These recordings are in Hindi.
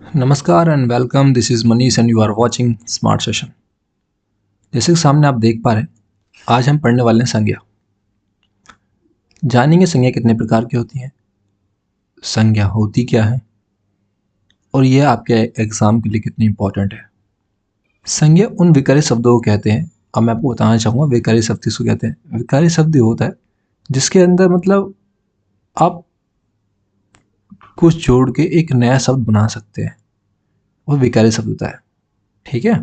नमस्कार and welcome. This is Manish and you are watching smart session. जैसे कि सामने आप देख पा रहे हैं, आज हम पढ़ने वाले हैं संज्ञा। जानेंगे संज्ञा कितने प्रकार की होती हैं, संज्ञा होती क्या है और यह आपके एग्जाम के लिए कितनी इंपॉर्टेंट है। संज्ञा उन विकारी शब्दों को कहते हैं। अब मैं आपको बताना चाहूँगा विकारी शब्द किसको कहते हैं। विकारी शब्द होता है जिसके अंदर मतलब आप कुछ जोड़ के एक नया शब्द बना सकते हैं, वो विकारी शब्द होता है। ठीक है।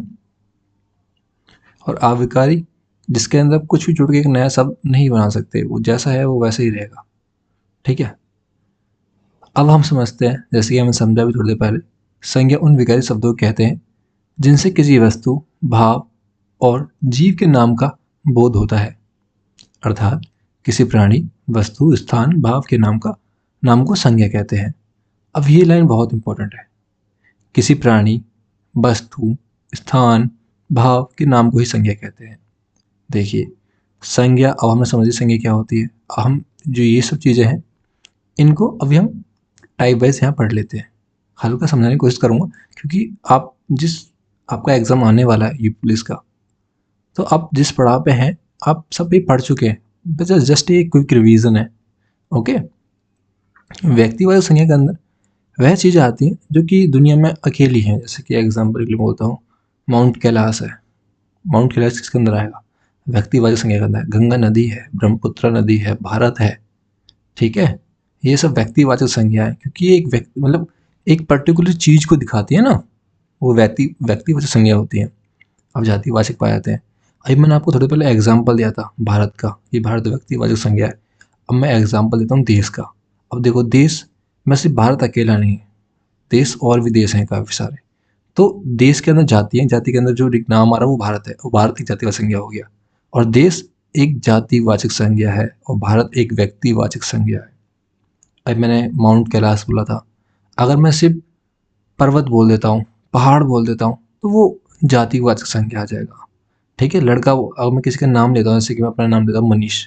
और अविकारी जिसके अंदर कुछ भी जोड़ के एक नया शब्द नहीं बना सकते, वो जैसा है वो वैसे ही रहेगा। ठीक है। अब हम समझते हैं, जैसे कि हमने समझा भी थोड़ी देर पहले, संज्ञा उन विकारी शब्दों को कहते हैं जिनसे किसी वस्तु, भाव और जीव के नाम का बोध होता है। अर्थात किसी प्राणी, वस्तु, स्थान, भाव के नाम को संज्ञा कहते हैं। अब ये लाइन बहुत इंपॉर्टेंट है। किसी प्राणी, वस्तु, स्थान, भाव के नाम को ही संज्ञा कहते हैं। देखिए संज्ञा, अब हमने समझी संज्ञा क्या होती है। हम जो ये सब चीज़ें हैं इनको अभी हम टाइप वाइज यहाँ पढ़ लेते हैं। हल्का समझाने की कोशिश करूँगा क्योंकि आपका एग्ज़ाम आने वाला है यूपी पुलिस का, तो आप जिस पड़ाव पे हैं आप सब भी पढ़ चुके हैं, बस जस्ट एक क्विक रिवीजन है। ओके। व्यक्तिवाचक संज्ञा के अंदर वह चीज़ें आती हैं जो कि दुनिया में अकेली हैं। जैसे कि एग्जाम्पल के लिए बोलता हूँ, माउंट कैलाश है। माउंट कैलाश किसके अंदर आएगा? व्यक्तिवाचक संज्ञा के अंदर। गंगा नदी है, ब्रह्मपुत्र नदी है, भारत है। ठीक है। ये सब व्यक्तिवाचक संज्ञा है क्योंकि ये एक व्यक्ति मतलब एक पर्टिकुलर चीज़ को दिखाती है ना, वो व्यक्तिवाचक संज्ञा होती है। अब जातिवाचक पाए जाते हैं। अभी मैंने आपको थोड़ी पहले एग्जाम्पल दिया था भारत का, ये भारत व्यक्तिवाचक संज्ञा है। अब मैं एग्जाम्पल देता हूँ देश का। अब देखो देश में सिर्फ भारत अकेला नहीं है, देश और भी देश हैं काफ़ी सारे। तो देश के अंदर जाति है, जाति के अंदर जो नाम आ रहा है वो भारत है, वो भारत एक जातिवाचक संज्ञा हो गया। और देश एक जातिवाचक संज्ञा है और भारत एक व्यक्तिवाचक संज्ञा है। अब मैंने माउंट कैलाश बोला था, अगर मैं सिर्फ पर्वत बोल देता हूँ, पहाड़ बोल देता हूँ, तो वो जातिवाचक संज्ञा आ जाएगा। ठीक है। लड़का, अगर मैं किसी का नाम लेता हूँ, जैसे कि मैं अपना नाम लेता हूँ मनीष,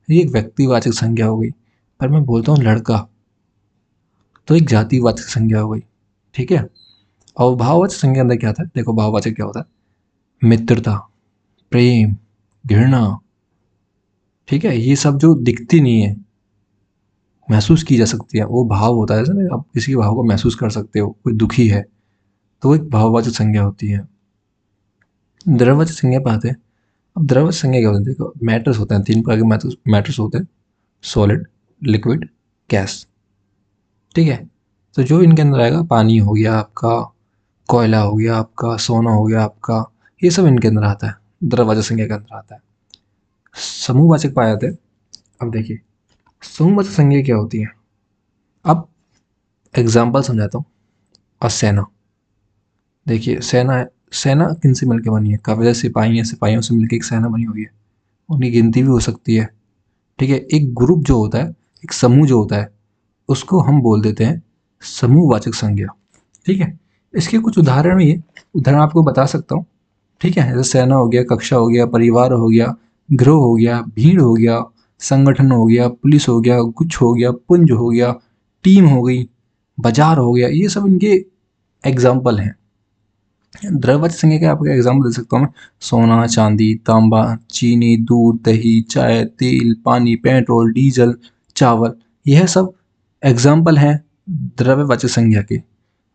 ये एक व्यक्तिवाचक संज्ञा हो गई। पर मैं बोलता हूँ लड़का, तो एक जातिवाचक संज्ञा हो गई। ठीक है। और भाववाचक संज्ञा अंदर क्या था? देखो भाववाचक क्या होता है? मित्रता, प्रेम, घृणा। ठीक है। ये सब जो दिखती नहीं है, महसूस की जा सकती है, वो भाव होता है। जैसे ना आप किसी के भाव को महसूस कर सकते हो, कोई दुखी है तो वो एक भाववाचक संज्ञा होती है। द्रव्यवाचक संज्ञा पे आते हैं। अब द्रव्यवाचक संज्ञा क्या होती है? देखो मैटर्स होते हैं, 3 प्रकार के मैटर्स होते हैं, सॉलिड, लिक्विड, गैस। ठीक है। तो जो इनके अंदर आएगा, पानी हो गया आपका, कोयला हो गया आपका, सोना हो गया आपका, ये सब इनके अंदर आता है, द्रव्यवाचक संज्ञा के अंदर आता है। समूहवाचक पाए जाते हैं। अब देखिए समूहवाचक संज्ञा क्या होती है। अब एग्जाम्पल समझाता हूँ। सेना, देखिए सेना है, सेना किन से मिलकर बनी है? काफ़ी सारे सिपाही हैं, सिपाहियों से मिलकर एक सेना बनी हुई है, उनकी गिनती भी हो सकती है। ठीक है। एक ग्रुप जो होता है, एक समूह जो होता है, उसको हम बोल देते हैं समूहवाचक संज्ञा। ठीक है। इसके कुछ उदाहरण भी है, उदाहरण आपको बता सकता हूँ। ठीक है। जैसे सेना हो गया, कक्षा हो गया, परिवार हो गया, गिरोह हो गया, भीड़ हो गया, संगठन हो गया, पुलिस हो गया, गुच्छ हो गया, पुंज हो गया, टीम हो गई, बाजार हो गया। ये सब इनके एग्जाम्पल हैं। द्रव्यवाचक संज्ञा के आपको एग्जाम्पल दे सकता हूँ मैं। सोना, चांदी, तांबा, चीनी, दूध, दही, चाय, तेल, पानी, पेट्रोल, डीजल, चावल, यह सब एग्जाम्पल हैं द्रव्यवाचक संज्ञा के।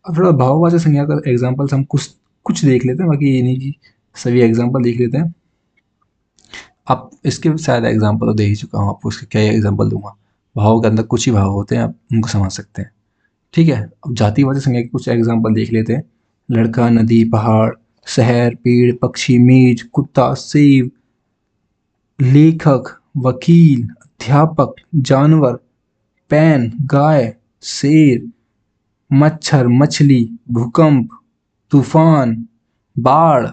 अब थोड़ा भाववाचक संज्ञा का एग्जाम्पल्स हम कुछ कुछ देख लेते हैं, बाकी ये नहीं कि सभी एग्जाम्पल देख लेते हैं। आप इसके शायद एग्जाम्पल तो दे ही चुका हूँ आपको, इसके क्या एग्जाम्पल दूंगा। भाव के अंदर कुछ ही भाव होते हैं, आप उनको समझ सकते हैं। ठीक है। अब जातिवाचक संज्ञा के कुछ एग्जाम्पल देख लेते हैं। लड़का, नदी, पहाड़, शहर, पेड़, पक्षी, मेज, कुत्ता, सेब, लेखक, वकील, अध्यापक, जानवर, पेन, गाय, शेर, मच्छर, मछली, भूकंप, तूफान, बाढ़,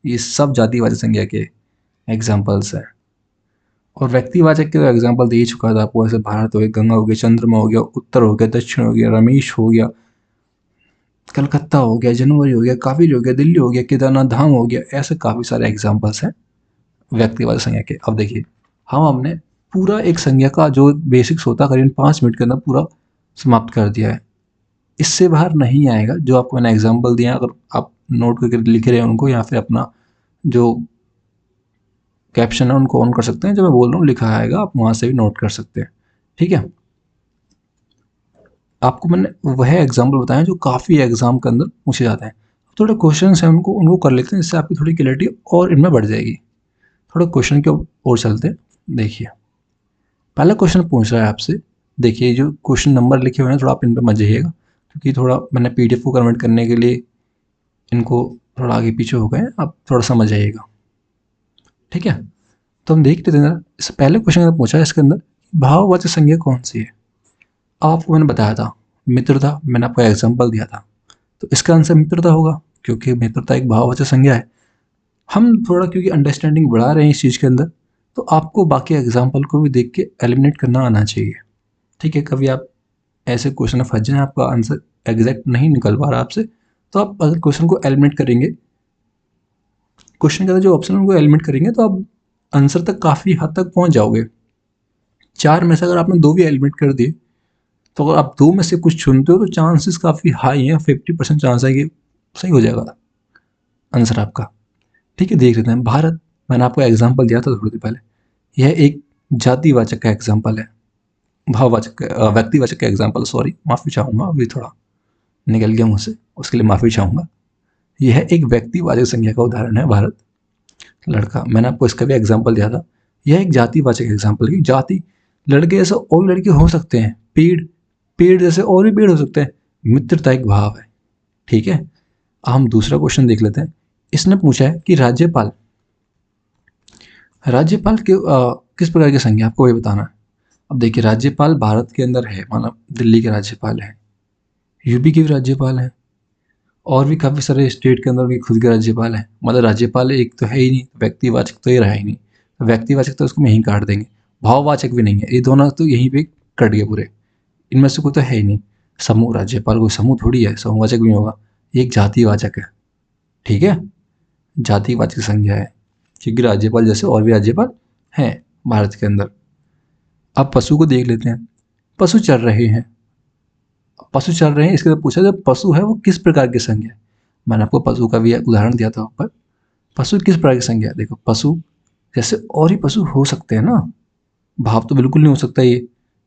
ये सब जातिवाचक संज्ञा के एग्जाम्पल्स हैं। और व्यक्तिवाचक के एग्जाम्पल दे ही चुका था आपको, ऐसे भारत हो गया, गंगा हो गया, चंद्रमा हो गया, उत्तर हो गया, दक्षिण हो गया, रमेश हो गया, कलकत्ता हो गया, जनवरी हो गया, कावेरी हो गया, दिल्ली हो गया, केदारनाथ धाम हो गया। ऐसे काफ़ी सारे एग्जाम्पल्स हैं व्यक्तिवाचक संज्ञा के। अब देखिए हमने पूरा एक संज्ञा का जो बेसिक्स होता है करीबन 5 मिनट के अंदर पूरा समाप्त कर दिया है। इससे बाहर नहीं आएगा। जो आपको मैंने एग्जाम्पल दिया, अगर आप नोट करके लिख रहे हैं उनको, या फिर अपना जो कैप्शन है उनको ऑन कर सकते हैं, जो मैं बोल रहा हूँ लिखा आएगा, आप वहाँ से भी नोट कर सकते हैं। ठीक है, आपको मैंने वह एग्जाम्पल बताया जो काफ़ी एग्जाम के अंदर पूछे जाते हैं। थोड़े क्वेश्चन हैं उनको उनको कर लेते हैं, जिससे आपकी थोड़ी क्लैरिटी और इनमें बढ़ जाएगी। थोड़ा क्वेश्चन की ओर चलते हैं। देखिए, पहला क्वेश्चन पूछ रहा है आपसे। देखिए, जो क्वेश्चन नंबर लिखे हुए हैं थोड़ा आप इन पर मत जाइएगा, क्योंकि थोड़ा मैंने पीडीएफ को कन्वर्ट करने के लिए इनको थोड़ा आगे पीछे हो गए हैं, आप थोड़ा समझ जाइएगा। ठीक है, तो हम देख लेते हैं। इस पहले क्वेश्चन का पूछा है इसके अंदर, भाववाचक संज्ञा कौन सी है। आपको मैंने बताया था मित्रता, मैंने आपको एग्जाम्पल दिया था, तो इसका आंसर मित्रता होगा, क्योंकि मित्रता एक भाववाचक संज्ञा है। हम थोड़ा क्योंकि अंडरस्टैंडिंग बढ़ा रहे हैं इस चीज़ के अंदर, तो आपको बाकी एग्जाम्पल को भी देख के एलिमिनेट करना आना चाहिए। ठीक है, कभी आप ऐसे क्वेश्चन में फंस जाए, आपका आंसर एग्जैक्ट नहीं निकल पा रहा आपसे, तो आप अगर क्वेश्चन को एलिमिनेट करेंगे, क्वेश्चन के अंदर जो ऑप्शन है उनको एलिमिनेट करेंगे, तो आप आंसर तक काफ़ी हद तक पहुंच जाओगे। 4 में से अगर आपने 2 भी एलिमिनेट कर दिए, तो अगर आप 2 में से कुछ चुनते हो तो चांसेस काफ़ी हाई हैं, 50% चांस है कि सही हो जाएगा आंसर आपका। ठीक है, देख लेते हैं। भारत, मैंने आपको एग्जाम्पल दिया था थोड़ी देर पहले, यह एक जातिवाचक का एग्जाम्पल है, भाववाचक व्यक्तिवाचक का एग्जाम्पल, सॉरी माफ़ी चाहूँगा, अभी थोड़ा निकल गया मुझसे, उसके लिए माफ़ी चाहूँगा। यह एक व्यक्तिवाचक संज्ञा का उदाहरण है भारत। लड़का, मैंने आपको इसका भी एग्जाम्पल दिया था। यह एक जातिवाचक एग्जाम्पल की जाति, लड़के जैसे और भी लड़के हो सकते हैं, पेड़ पेड़ जैसे और भी पेड़ हो सकते हैं। मित्रता एक भाव है। ठीक है, हम दूसरा क्वेश्चन देख लेते हैं। इसने पूछा है कि राज्यपाल, राज्यपाल के किस प्रकार की संज्ञा, आपको ये बताना है। अब देखिए, राज्यपाल भारत के अंदर है, मतलब दिल्ली के राज्यपाल हैं, यूपी के भी राज्यपाल हैं, और भी काफ़ी सारे स्टेट के अंदर उनके खुद के राज्यपाल हैं। मतलब राज्यपाल एक तो है ही नहीं, व्यक्तिवाचक तो ये रहा ही नहीं। व्यक्तिवाचक तो उसको यहीं काट देंगे, भाववाचक भी नहीं है, ये दोनों तो यहीं पे कट गए पूरे। इनमें से कोई तो है ही नहीं। समूह, राज्यपाल कोई समूह थोड़ी है, समूहवाचक भी नहीं होगा, ये एक जातिवाचक है। ठीक है, जातिवाचक संज्ञा है, क्योंकि राज्यपाल जैसे और भी राज्यपाल हैं भारत के अंदर। अब पशु को देख लेते हैं। पशु चल रहे हैं, पशु चल रहे हैं, इसके अंदर पूछा जब पशु है वो किस प्रकार की संज्ञा है। मैंने आपको पशु का भी उदाहरण दिया था ऊपर। पशु किस प्रकार की संज्ञा है, देखो पशु जैसे और ही पशु हो सकते हैं ना, भाव तो बिल्कुल नहीं हो सकता ये।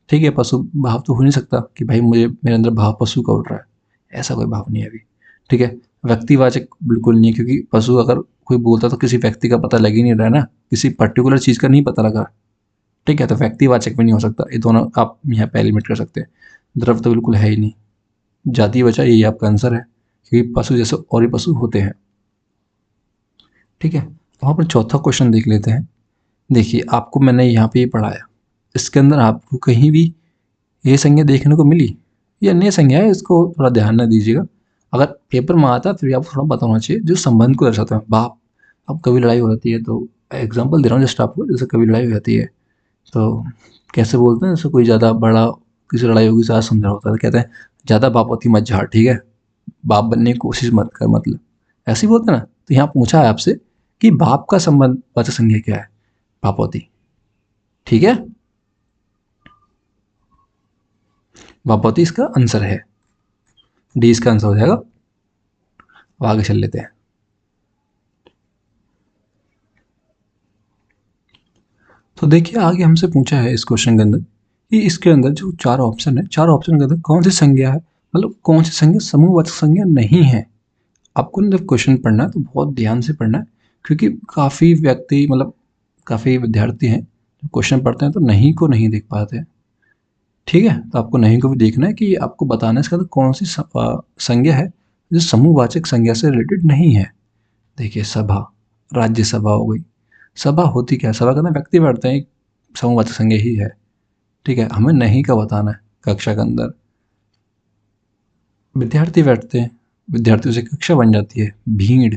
ठीक है, पशु भाव तो हो नहीं सकता कि भाई मुझे मेरे अंदर भाव पशु का उठ रहा है, ऐसा कोई भाव नहीं है अभी। ठीक है, व्यक्तिवाचक बिल्कुल नहीं है, क्योंकि पशु अगर कोई बोलता तो किसी व्यक्ति का पता लग ही नहीं रहा है ना, किसी पर्टिकुलर चीज़ का नहीं पता लगा। ठीक है, तो व्यक्तिवाचक भी नहीं हो सकता, ये दोनों आप यहाँ पे एलिमिनेट कर सकते हैं। द्रव तो बिल्कुल है ही नहीं। जाति बचा, यही आपका आंसर है, क्योंकि पशु जैसे और ही पशु होते हैं। ठीक है, वहाँ पर चौथा क्वेश्चन देख लेते हैं। देखिए, आपको मैंने यहाँ पे ये पढ़ाया, इसके अंदर आपको कहीं भी ये संज्ञा देखने को मिली, ये अन्य संज्ञा है, इसको थोड़ा ध्यान न दीजिएगा। अगर पेपर में आता फिर भी आपको थोड़ा पता होना चाहिए, जो संबंध को दर्शाता है। बाप, अब कभी लड़ाई हो जाती है, तो एग्जाम्पल दे रहा हूँ जस्ट आपको, जैसे कभी लड़ाई हो जाती है तो कैसे बोलते हैं, जैसे कोई ज़्यादा बड़ा किसी लड़ाई होगी, ज़्यादा समझा होता है तो कहते हैं ज़्यादा बापौती मत झाड़, ठीक है, बाप बनने की कोशिश मत कर, मतलब ऐसे ही बोलते हैं ना। तो यहाँ पूछा है आपसे कि बाप का संबंध वाचक संज्ञा क्या है, बापौती। ठीक है, बापौती इसका आंसर है, डी इसका आंसर हो जाएगा। अब आगे चल लेते हैं। तो देखिए, आगे हमसे पूछा है इस क्वेश्चन के अंदर कि इसके अंदर जो 4 ऑप्शन है, 4 ऑप्शन के अंदर कौन सी संज्ञा है, मतलब कौन सी संज्ञा समूहवाचक संज्ञा नहीं है। आपको जब क्वेश्चन पढ़ना है तो बहुत ध्यान से पढ़ना है, क्योंकि काफ़ी व्यक्ति, मतलब काफ़ी विद्यार्थी हैं जो क्वेश्चन पढ़ते हैं तो नहीं को नहीं देख पाते हैं। ठीक है, तो आपको नहीं को भी देखना है कि आपको बताना है इसका अंदर कौन सी संज्ञा है जो समूहवाचक संज्ञा से रिलेटेड नहीं है। देखिए, सभा, राज्यसभा हो गई। सभा होती क्या है, सभा का ना व्यक्ति बैठते हैं, एक समूहवाचक संज्ञा ही है। ठीक है, हमें नहीं का बताना है। कक्षा के अंदर विद्यार्थी बैठते हैं, विद्यार्थियों से कक्षा बन जाती है। भीड़,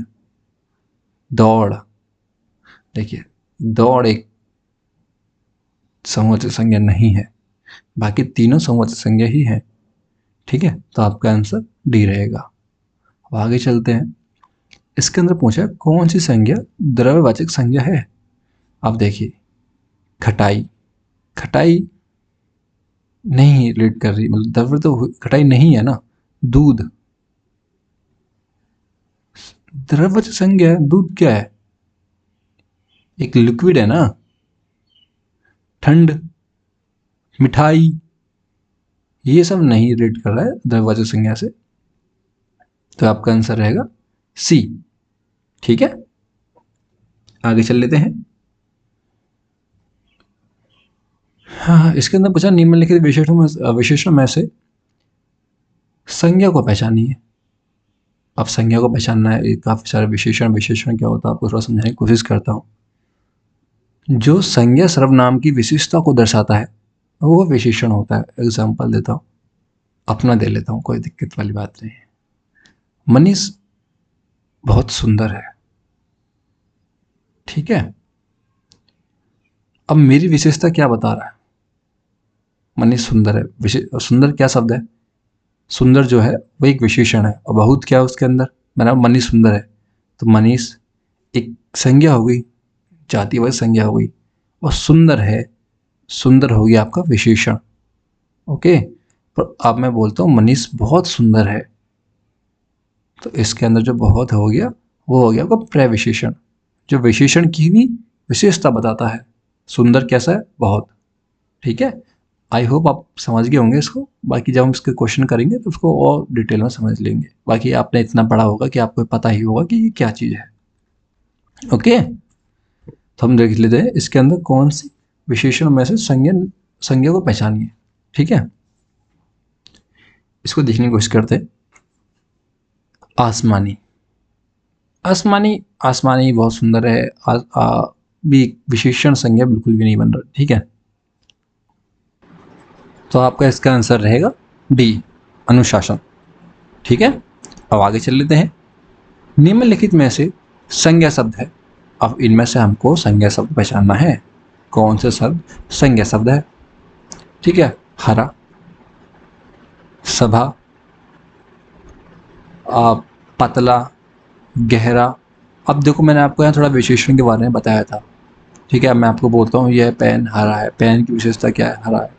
दौड़, देखिए दौड़ एक समूहवाचक संज्ञा नहीं है, बाकी तीनों समूहवाचक संज्ञा ही है। ठीक है, तो आपका आंसर डी रहेगा। अब आगे चलते हैं। इसके अंदर पूछा है कौन सी संज्ञा द्रव्यवाचक संज्ञा है। अब देखिए, खटाई, खटाई नहीं रिलेट कर रही, मतलब द्रव्य तो खटाई नहीं है ना, दूध, द्रववाचक संज्ञा है। दूध क्या है? एक लिक्विड है ना। ठंड, मिठाई, ये सब नहीं रिलेट कर रहा है द्रववाचक संज्ञा से, तो आपका आंसर रहेगा सी। ठीक है, आगे चल लेते हैं। हाँ, इसके अंदर पूछा निम्नलिखित विशेषणों में से संज्ञा को पहचानिए। अब संज्ञा को पहचानना है, काफी सारे विशेषण क्या होता है आपको थोड़ा समझाने की कोशिश करता हूँ। जो संज्ञा सर्वनाम की विशिष्टता को दर्शाता है वो विशेषण होता है। एग्जाम्पल देता हूँ, अपना दे लेता हूँ, कोई दिक्कत वाली बात नहीं है। मनीष बहुत सुंदर है, ठीक है। अब मेरी विशेषता क्या बता रहा है? मनीष सुंदर है। सुंदर क्या शब्द है? सुंदर जो है वो एक विशेषण है, और बहुत क्या है उसके अंदर? मेरा मनीष सुंदर है, तो मनीष एक संज्ञा हो गई, जातिवाचक संज्ञा हो गई, और सुंदर है, सुंदर हो गया आपका विशेषण। ओके, पर अब मैं बोलता हूँ मनीष बहुत सुंदर है, तो इसके अंदर जो बहुत हो गया वो हो गया आपका प्रविशेषण, जो विशेषण की भी विशेषता बताता है। सुंदर कैसा है? बहुत। ठीक है, आई होप आप समझ गए होंगे इसको। बाकी जब हम इसके क्वेश्चन करेंगे तो उसको और डिटेल में समझ लेंगे। बाकी आपने इतना पढ़ा होगा कि आपको पता ही होगा कि ये क्या चीज़ है। ओके, तो हम देख लेते हैं इसके अंदर कौन सी विशेषण में से संज्ञा को पहचानिए। ठीक है, इसको देखने की कोशिश करते हैं। आसमानी, आसमानी, आसमानी बहुत सुंदर है। भी विशेषण संज्ञा बिल्कुल भी नहीं बन रहा। ठीक है, तो आपका इसका आंसर रहेगा डी, अनुशासन। ठीक है, अब आगे चल लेते हैं। निम्नलिखित में से संज्ञा शब्द है। अब इनमें से हमको संज्ञा शब्द पहचानना है। कौन से शब्द संज्ञा शब्द है? ठीक है, हरा, सभा, पतला, गहरा। अब देखो मैंने आपको यहाँ थोड़ा विशेषण के बारे में बताया था। ठीक है, मैं आपको बोलता हूँ यह पेन हरा है, पेन की विशेषता क्या है? हरा है,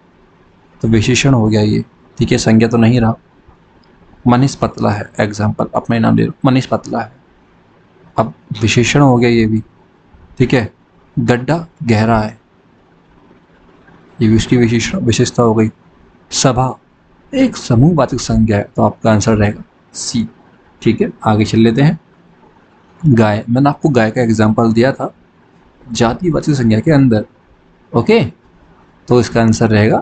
तो विशेषण हो गया ये। ठीक है, संज्ञा तो नहीं रहा। मनीष पतला है, एग्जाम्पल अपना नाम ले लो, मनीष पतला है, अब विशेषण हो गया ये भी। ठीक है, गड्ढा गहरा है, ये भी उसकी विशेषता हो गई। सभा एक समूहवाचक संज्ञा है, तो आपका आंसर रहेगा सी। ठीक है, आगे चल लेते हैं। गाय, मैंने आपको गाय का एग्जाम्पल दिया था जातिवाचक संज्ञा के अंदर। ओके, तो इसका आंसर रहेगा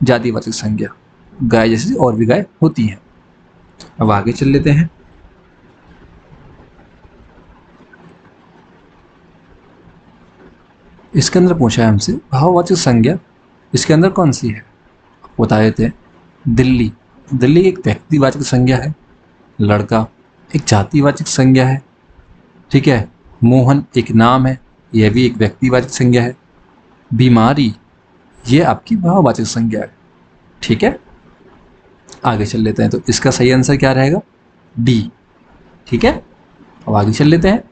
जातिवाचक संज्ञा। गाय जैसी और भी गाय होती हैं। अब आगे चल लेते हैं। इसके अंदर पूछा है हमसे भाववाचक संज्ञा, इसके अंदर कौन सी है? बता देते हैं। दिल्ली, दिल्ली एक व्यक्तिवाचक संज्ञा है। लड़का एक जातिवाचक संज्ञा है। ठीक है, मोहन एक नाम है, यह भी एक व्यक्तिवाचक संज्ञा है। बीमारी ये आपकी भाववाचक संज्ञा है। ठीक है, आगे चल लेते हैं। तो इसका सही आंसर क्या रहेगा? डी। ठीक है, अब आगे चल लेते हैं।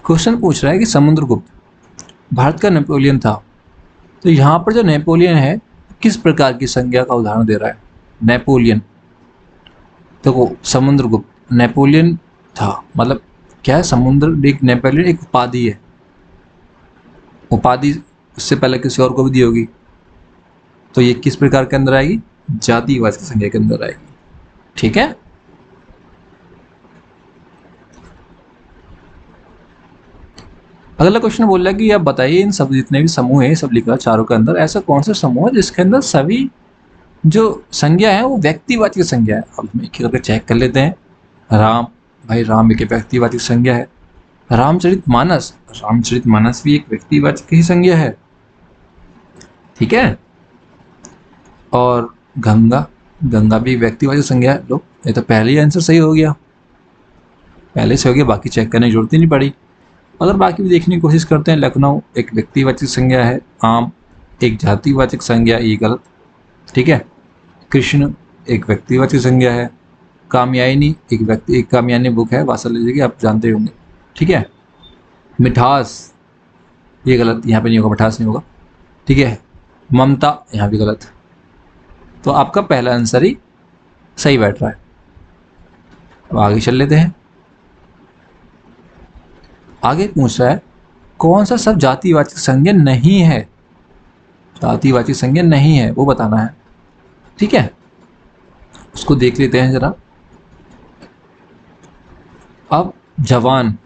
क्वेश्चन पूछ रहा है कि समुद्रगुप्त भारत का नेपोलियन था, तो यहाँ पर जो नेपोलियन है किस प्रकार की संज्ञा का उदाहरण दे रहा है? नेपोलियन, देखो समुद्रगुप्त नेपोलियन था, मतलब क्या है? समुद्र, एक नेपोलियन एक उपाधि है। उपाधि उससे पहले किसी और को भी दी होगी, तो ये किस प्रकार के अंदर आएगी? जातिवाचक संज्ञा के अंदर आएगी। ठीक है, अगला क्वेश्चन बोल रहा है कि आप बताइए इन सब जितने भी समूह है सब लिखा चारों के अंदर ऐसा कौन सा समूह है जिसके अंदर सभी जो संज्ञा है वो व्यक्तिवाचक संज्ञा है। अब एक करके चेक कर लेते हैं। राम, भाई राम एक व्यक्तिवाचक संज्ञा है। रामचरितमानस, रामचरितमानस भी एक व्यक्तिवाचक ही संज्ञा है। ठीक है, और गंगा, गंगा भी व्यक्तिवाचक संज्ञा है। लो, ये तो पहले ही आंसर सही हो गया, पहले से हो गया, बाकी चेक करने की जरूरत ही नहीं पड़ी। अगर बाकी भी देखने की कोशिश करते हैं, लखनऊ एक व्यक्तिवाचक संज्ञा है। आम एक जातिवाचक संज्ञा, ये गलत। ठीक है, कृष्ण एक व्यक्तिवाचक संज्ञा है। कामयानी एक कामयानी बुक है वात्सल्य की, आप जानते होंगे। ठीक है, मिठास ये गलत, यहाँ पे नहीं होगा, मिठास नहीं होगा। ठीक है, ममता यहाँ भी गलत। तो आपका पहला आंसर ही सही बैठ रहा है। अब आगे चल लेते हैं। आगे पूछ रहा है कौन सा शब्द जातिवाचक संज्ञा नहीं है। जातिवाचक संज्ञा नहीं है वो बताना है। ठीक है, उसको देख लेते हैं जरा। अब जवान,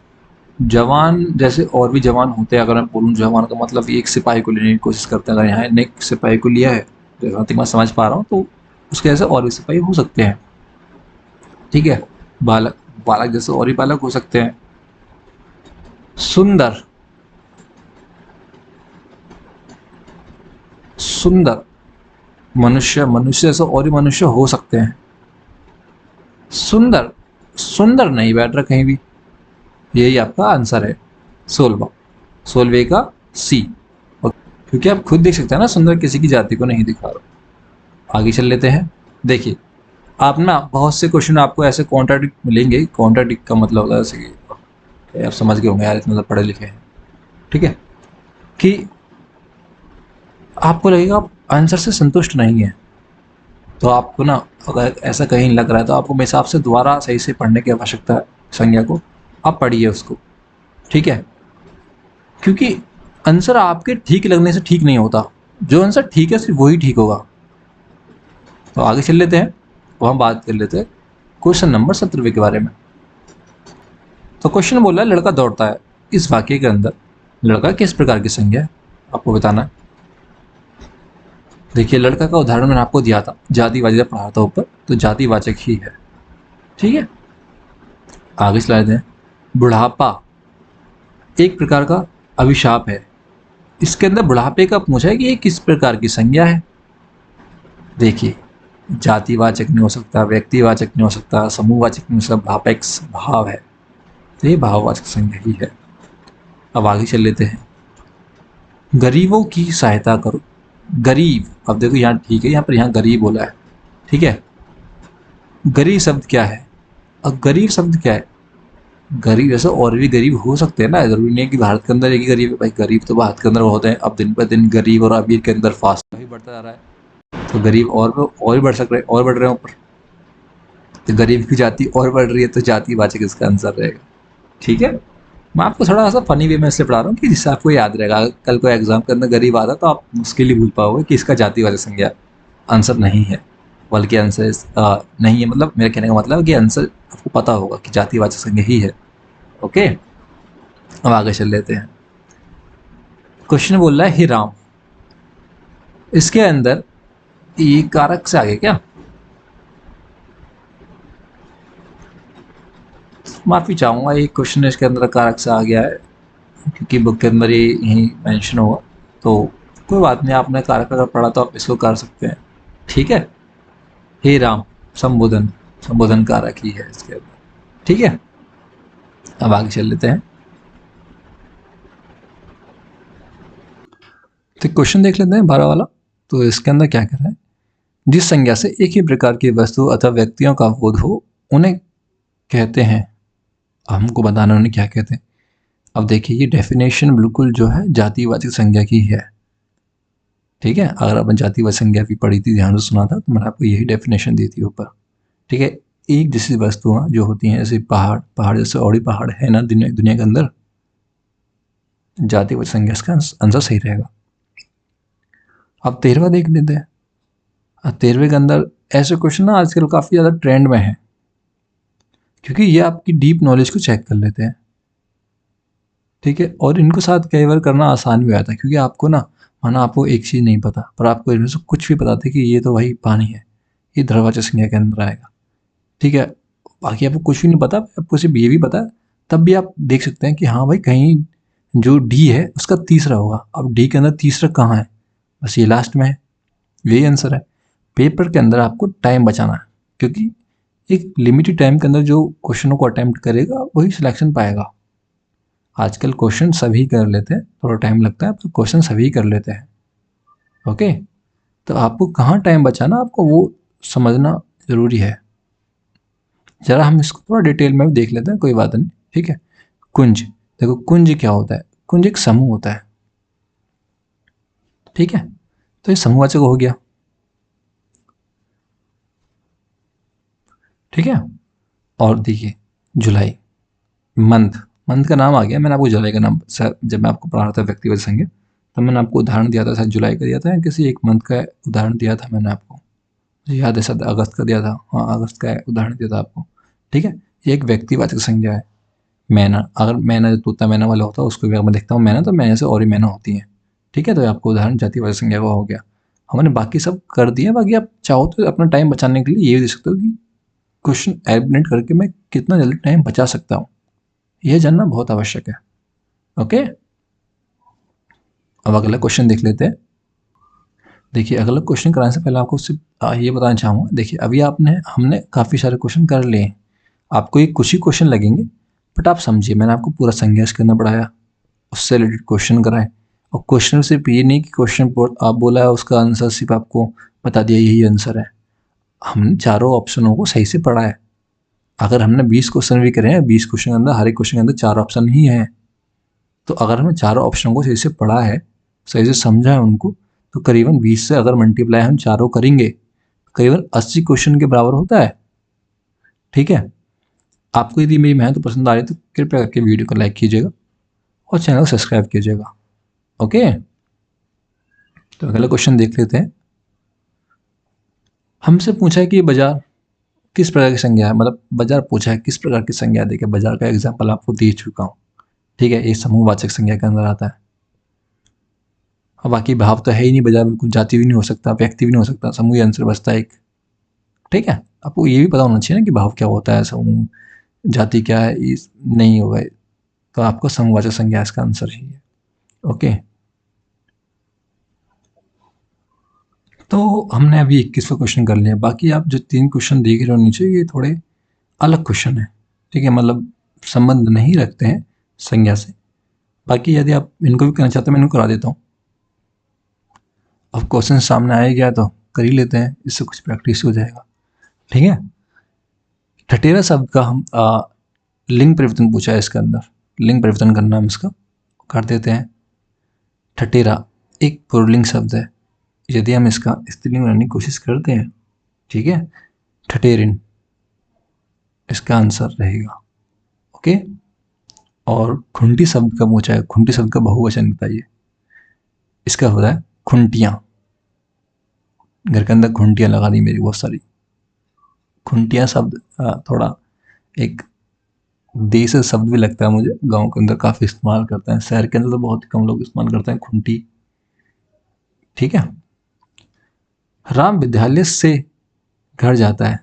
जवान जैसे और भी जवान होते हैं। अगर मैं बोलूँ जवान का मतलब ये एक सिपाही को लेने की कोशिश करते हैं। अगर यहाँ ने एक सिपाही को लिया है जैसा तक मैं समझ पा रहा हूँ, तो उसके जैसे और भी सिपाही हो सकते हैं। ठीक है, बालक, बालक जैसे और भी बालक हो सकते हैं। सुंदर, सुंदर मनुष्य, मनुष्य जैसे और भी मनुष्य हो सकते हैं। सुंदर, सुंदर नहीं बैठ रहा कहीं भी। यही आपका आंसर है 16वां, 16वें का सी। क्योंकि आप खुद देख सकते हैं ना, सुंदर किसी की जाति को नहीं दिखा रहा। आगे चल लेते हैं। देखिए, आप ना बहुत से क्वेश्चन आपको ऐसे कॉन्ट्राडिक्ट मिलेंगे। कॉन्ट्राडिक्ट का मतलब होता है जैसे कि आप समझ गए होंगे यार, इतना पढ़े लिखे हैं। ठीक है, कि आपको लगेगा आप आंसर से संतुष्ट नहीं है, तो आपको ना अगर ऐसा कहीं लग रहा है तो आपको मेरे हिसाब से दोबारा सही से पढ़ने की आवश्यकता है। संज्ञा को आप पढ़िए उसको। ठीक है, क्योंकि आंसर आपके ठीक लगने से ठीक नहीं होता। जो आंसर ठीक है सिर्फ वही ठीक होगा। तो आगे चल लेते हैं, तो हम बात कर लेते हैं क्वेश्चन नंबर 17वें के बारे में। तो क्वेश्चन बोला है लड़का दौड़ता है। इस वाक्य के अंदर लड़का किस प्रकार की संज्ञा है, आपको बताना है। देखिए, लड़का का उदाहरण मैंने आपको दिया था, जातिवाचक पढ़ा था ऊपर, तो जातिवाचक ही है। ठीक है, आगे चला देते हैं। बुढ़ापा एक प्रकार का अभिशाप है। इसके अंदर बुढ़ापे का पूछा है कि ये किस प्रकार की संज्ञा है। देखिए, जातिवाचक नहीं हो सकता, व्यक्तिवाचक नहीं हो सकता, समूहवाचक नहीं हो सकता, बुढ़ापा एक भाव है, तो ये भाववाचक संज्ञा ही है। अब आगे चल लेते हैं। गरीबों की सहायता करो। गरीब, अब देखो यहाँ ठीक है, यहाँ पर यहाँ गरीब बोला है। ठीक है, गरीब शब्द क्या है। अब गरीब शब्द क्या है, गरीब जैसे और भी गरीब हो सकते हैं ना, जरूरी नहीं है कि भारत के अंदर एक ही गरीब है भाई। गरीब तो भारत के अंदर होते हैं। अब दिन पर दिन गरीब और अमीर के अंदर फासला भी बढ़ता जा रहा है, तो गरीब और भी बढ़ सक रहे, और बढ़ रहे हैं ऊपर। तो गरीब की जाति और बढ़ रही है, तो जातिवाचक इसका आंसर रहेगा। ठीक है, मैं आपको थोड़ा सा फनी वे में इसलिए पढ़ा रहा हूँ कि जिससे आपको याद रहेगा। अगर कल को एग्जाम के अंदर गरीब आता तो आप मुश्किल ही भूल पाओगे कि इसका जातिवाचक संज्ञा आंसर नहीं है, बल्कि आंसर नहीं है। मतलब मेरे कहने का मतलब कि आंसर आपको पता होगा कि जातिवाचक संज्ञा ही है। ओके, अब आगे चल लेते हैं। क्वेश्चन बोल रहा है हे राम। इसके अंदर ये कारक से आगे क्या, माफी चाहूंगा, ये क्वेश्चन इसके अंदर कारक से आ गया है क्योंकि बुक के अंदर ये यही मेंशन हुआ। तो कोई बात नहीं, आपने कारक अगर पढ़ा तो आप इसको कर सकते हैं। ठीक है, हे राम संबोधन, संबोधन कारक ही है इसके अंदर। ठीक है, अब आगे चल लेते हैं। तो क्वेश्चन देख लेते हैं 12 वाला। तो इसके अंदर क्या कह रहा है, जिस संज्ञा से एक ही प्रकार की वस्तु अथवा व्यक्तियों का बोध हो उन्हें कहते हैं। हमको बताना उन्हें क्या कहते हैं। अब देखिए, ये डेफिनेशन बिल्कुल जो है जातिवाचक संज्ञा की है। ठीक है, अगर अपन जातिवाचक संज्ञा भी पढ़ी थी, ध्यान से सुना था, तो मैंने आपको यही डेफिनेशन दी थी ऊपर। ठीक है, एक जैसी वस्तुएं जो होती हैं जैसे पहाड़, पहाड़ जैसे और भी पहाड़ है ना दुनिया के अंदर, जातिवाचक संज्ञा इसका आंसर सही रहेगा। अब 13वां देख लेते हैं। 13वें के अंदर ऐसे क्वेश्चन ना आजकल काफ़ी ज़्यादा ट्रेंड में है, क्योंकि ये आपकी डीप नॉलेज को चेक कर लेते हैं। ठीक है, और इनको साथ कई बार करना आसान भी आता है, क्योंकि आपको ना, माना आपको एक चीज़ नहीं पता पर आपको इनमें से कुछ भी पता था कि ये तो भाई पानी है, ये द्रवाचक संज्ञा के अंदर आएगा। ठीक है, बाकी आपको कुछ भी नहीं पता, आपको सिर्फ ये भी पता है, तब भी आप देख सकते हैं कि हाँ भाई कहीं जो डी है उसका तीसरा होगा। अब डी के अंदर तीसरा कहाँ है, बस ये लास्ट में है, यही आंसर है। पेपर के अंदर आपको टाइम बचाना है, क्योंकि एक लिमिटेड टाइम के अंदर जो क्वेश्चनों को अटेम्प्ट करेगा वही सिलेक्शन पाएगा। आजकल क्वेश्चन सभी कर लेते हैं, थोड़ा टाइम लगता है पर क्वेश्चन सभी कर लेते हैं। ओके, तो आपको कहाँ टाइम बचाना आपको वो समझना जरूरी है। जरा हम इसको थोड़ा डिटेल में भी देख लेते हैं, कोई बात नहीं। ठीक है, कुंज, देखो कुंज क्या होता है, कुंज एक समूह होता है। ठीक है, तो ये समूहवाचक हो गया। ठीक है। और देखिए जुलाई, मंथ का नाम आ गया, मैंने आपको जुलाई का नाम जब मैं आपको पढ़ा रहा था व्यक्तिगत संज्ञा तो मैंने आपको उदाहरण दिया था, शायद जुलाई का दिया था या किसी एक मंथ का उदाहरण दिया था मैंने आपको, मुझे याद है शायद अगस्त का दिया था, हाँ अगस्त का उदाहरण दिया था आपको। ठीक है, ये एक व्यक्तिवाचक संज्ञा है। मैना, अगर मैना जो तोता मैना वाला होता है उसको भी अगर मैं देखता हूँ मैना, तो मैना से और ही मैना होती है। ठीक है, तो ये आपको उदाहरण जातिवाचक संज्ञा का हो गया। हमने बाकी सब कर दिया, बाकी आप चाहो तो अपना टाइम बचाने के लिए ये भी देख सकते हो कि क्वेश्चन एलिमिनेट करके मैं कितना जल्दी टाइम बचा सकता हूँ, यह जानना बहुत आवश्यक है। ओके, अब अगला क्वेश्चन देख लेते हैं। देखिए अगला क्वेश्चन कराने से पहले आपको सिर्फ ये बताना चाहूँगा, देखिए अभी हमने काफ़ी सारे क्वेश्चन कर लिए हैं, आपको ये कुछ ही क्वेश्चन लगेंगे, बट आप समझिए मैंने आपको पूरा संज्ञा करना पढ़ाया, उससे रिलेटेड क्वेश्चन कराए, और क्वेश्चन सिर्फ ये नहीं कि क्वेश्चन आप बोला है उसका आंसर सिर्फ आपको बता दिया यही आंसर है, हमने चारों ऑप्शनों को सही से पढ़ा है। अगर हमने 20 क्वेश्चन भी करे हैं, 20 क्वेश्चन के अंदर हर एक क्वेश्चन के अंदर 4 ऑप्शन ही हैं, तो अगर हमने चारों ऑप्शनों को सही से पढ़ा है, सही से समझा है उनको, तो करीबन 20 से अगर मल्टीप्लाई हम चारों करेंगे तो करीबन 80 क्वेश्चन के बराबर होता है। ठीक है, आपको यदि मेरी मेहनत पसंद आ रही है तो कृपया करके वीडियो को लाइक कीजिएगा और चैनल को सब्सक्राइब कीजिएगा। ओके, तो अगला क्वेश्चन देख लेते हैं। हमसे पूछा है कि बाजार किस प्रकार की संज्ञा है, मतलब बाजार पूछा है किस प्रकार की संज्ञा। देखिए बाजार का एग्जाम्पल आपको दे चुका हूँ। ठीक है, ये समूहवाचक संज्ञा के अंदर आता है। और बाकी भाव तो है ही नहीं, बाजार बिल्कुल जाति भी नहीं हो सकता, व्यक्ति भी नहीं हो सकता, समूह आंसर बचता है एक। ठीक है, आपको ये भी पता होना चाहिए ना कि भाव क्या होता है, समूह जाति क्या है, नहीं होगा तो आपको समूहवाचक संज्ञा इसका आंसर ही है। ओके, तो हमने अभी 21वां क्वेश्चन कर लिया, बाकी आप जो 3 क्वेश्चन देख रहे हो नीचे ये थोड़े अलग क्वेश्चन है। ठीक है, मतलब संबंध नहीं रखते हैं संज्ञा से, बाकी यदि आप इनको भी करना चाहते हैं मैं इनको करा देता हूँ। अब क्वेश्चन सामने आ ही गया तो कर ही लेते हैं, इससे कुछ प्रैक्टिस हो जाएगा। ठीक है, ठठेरा शब्द का हम लिंग परिवर्तन पूछा है इसके अंदर, लिंग परिवर्तन करना हम इसका कर देते हैं। ठठेरा एक पुल्लिंग शब्द है, यदि हम इसका स्त्रीलिंग बनाने की कोशिश करते हैं, ठीक है, ठठेरिन इसका आंसर रहेगा। ओके, और खुंटी शब्द का पूछा है, खुंटी शब्द का बहुवचन बताइए, इसका होता है खुंटियाँ। घर के अंदर खुंटियाँ लगा दी मेरी बहुत सारी। खुंटियाँ शब्द थोड़ा एक देसी शब्द भी लगता है मुझे, गांव के अंदर काफ़ी इस्तेमाल करते हैं, शहर के अंदर तो बहुत कम लोग इस्तेमाल करते हैं खुंटी। ठीक है, राम विद्यालय से घर जाता है,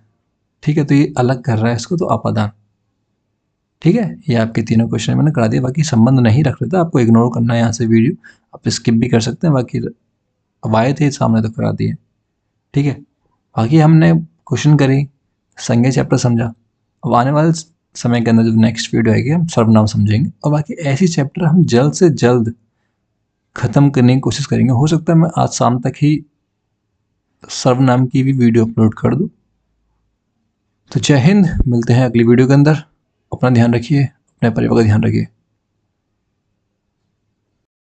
ठीक है, तो ये अलग कर रहा है इसको, तो अपादान। ठीक है, ये आपके तीनों क्वेश्चन मैंने करा दिया, बाकी संबंध नहीं रख रहे थे, आपको इग्नोर करना है यहाँ से वीडियो, आप स्किप भी कर सकते हैं, बाकी अब आए थे सामने तो करा दिए। ठीक है, बाकी हमने क्वेश्चन करी, संज्ञा चैप्टर समझा, अब आने वाले समय के अंदर जो नेक्स्ट वीडियो आएगी हम सर्वनाम समझेंगे, और बाकी ऐसी चैप्टर हम जल्द से जल्द खत्म करने की कोशिश करेंगे। हो सकता है मैं आज शाम तक ही सर्वनाम की भी वीडियो अपलोड कर दूँ। तो जय हिंद, मिलते हैं अगली वीडियो के अंदर, अपना ध्यान रखिए, अपने परिवार का ध्यान रखिए।